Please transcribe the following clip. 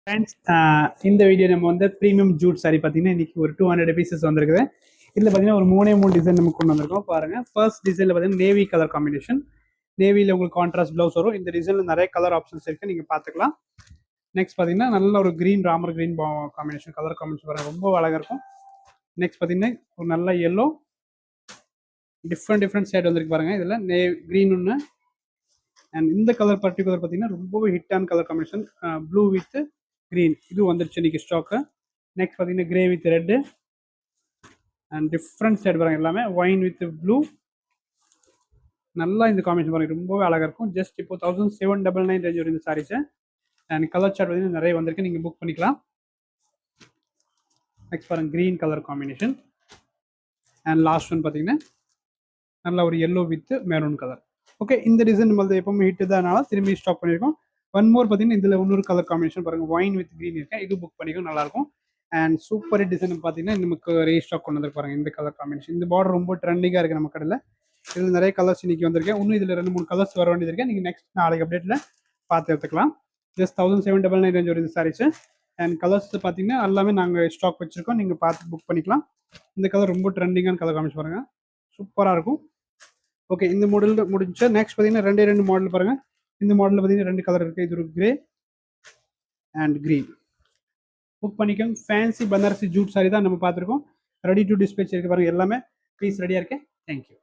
Friends இந்த video நம்ம வந்து ப்ரீமியம் ஜூட் சாரி பார்த்தீங்கன்னா இன்னைக்கு ஒரு 200 பீசஸ் வந்திருக்குது. இதில் பார்த்தீங்கன்னா ஒரு மூணு டிசைன் நம்ம கொண்டு வந்திருக்கோம் பாருங்கள். ஃபர்ஸ்ட் டிசைனில் பார்த்தீங்கன்னா நேவி கலர் காம்பினேஷன், நேவியில் உங்களுக்கு கான்ட்ராஸ்ட் ப்ளவுஸ் வரும். இந்த டிசைனில் நிறைய கலர் ஆப்ஷன்ஸ் இருக்குது, நீங்கள் பார்த்துக்கலாம். நெக்ஸ்ட் பார்த்தீங்கன்னா நல்ல ஒரு green Ramar green combination, colour combination பாருங்கள், ரொம்ப அழகாக இருக்கும். நெக்ஸ்ட் பார்த்தீங்கன்னா ஒரு நல்ல எல்லோ, டிஃப்ரெண்ட் ஷேட் வந்திருக்கு பாருங்கள். இதில் க்ரீன் ஒன்று, அண்ட் இந்த கலர் பர்டிகுலர் பார்த்தீங்கன்னா ரொம்பவே ஹிட்டான colour combination, blue with green, இது வந்துருச்சு இன்னைக்கு ஸ்டாக்கு. நெக்ஸ்ட் பார்த்தீங்கன்னா grey with red and different shade பாருங்க, எல்லாமே ஒயின் வித் ப்ளூ. நல்லா இந்த காம்பினேஷன் பாருங்க, ரொம்பவே அழகாக இருக்கும். ஜஸ்ட் இப்போ 1799 ரேஞ்ச் வரும் இந்த சாரீஸு. அண்ட் கலர் சார்ட் பார்த்தீங்கன்னா நிறைய வந்திருக்கு, நீங்கள் புக் பண்ணிக்கலாம். நெக்ஸ்ட் பாருங்க green colour combination, and last one பார்த்தீங்கன்னா நல்ல ஒரு yellow with maroon colour. Okay, இந்த டிசைன் நம்மளது எப்பவுமே ஹிட்டு தானால திரும்பி ஸ்டாக் பண்ணியிருக்கோம். ஒன் மோர் பார்த்தீங்கன்னா இதில் இன்னொரு கலர் காம்பினேஷன் பாருங்கள், ஒயின் வித் க்ரீன் இருக்கேன், இது புக் பண்ணிக்கும் நல்லாயிருக்கும். அண்ட் சூப்பர் டிசைன் பார்த்தீங்கன்னா நமக்கு ரீஸ்டாக் கொண்டு வந்து பாருங்கள். இந்த கலர் காம்பினேஷன், இந்த பார்டர் ரொம்ப ட்ரெண்டிங்காக இருக்குது நம்ம கடையில். இதில் நிறைய கலர்ஸ் இன்னைக்கு வந்திருக்கேன். இன்னும் இதில் 2-3 கலர்ஸ் வர வேண்டியது இருக்கேன். நீங்கள் நெக்ஸ்ட் நாளைக்கு அப்டேட்டில் பார்த்து எடுத்துக்கலாம். ஜஸ்ட் 1799 ரேஞ்ச் வருது சாரீஸு. அண்ட் கலர்ஸ் பார்த்தீங்கன்னா எல்லாமே நாங்கள் ஸ்டாக் வச்சுருக்கோம், நீங்கள் பார்த்து புக் பண்ணிக்கலாம். இந்த கலர் ரொம்ப ட்ரெண்டிங்கான கலர் காமிச்சு பாருங்கள், சூப்பராக இருக்கும். ஓகே, இந்த மாடல் முடிஞ்சா நெக்ஸ்ட் பார்த்தீங்கன்னா 2 மாடல் பாருங்கள். இந்த மாடலில் பார்த்தீங்கன்னா 2 கலர் இருக்குது, இது ஒரு கிரே அண்ட் க்ரீன். புக் பண்ணிக்கோங்க. ஃபேன்சி பனாரசி ஜூட் சாரி தான் நம்ம பார்த்துருக்கோம். ரெடி டு டிஸ்பேச் இருக்குது பாருங்கள், எல்லாமே பீஸ் ரெடியாக இருக்கேன். தேங்க்யூ.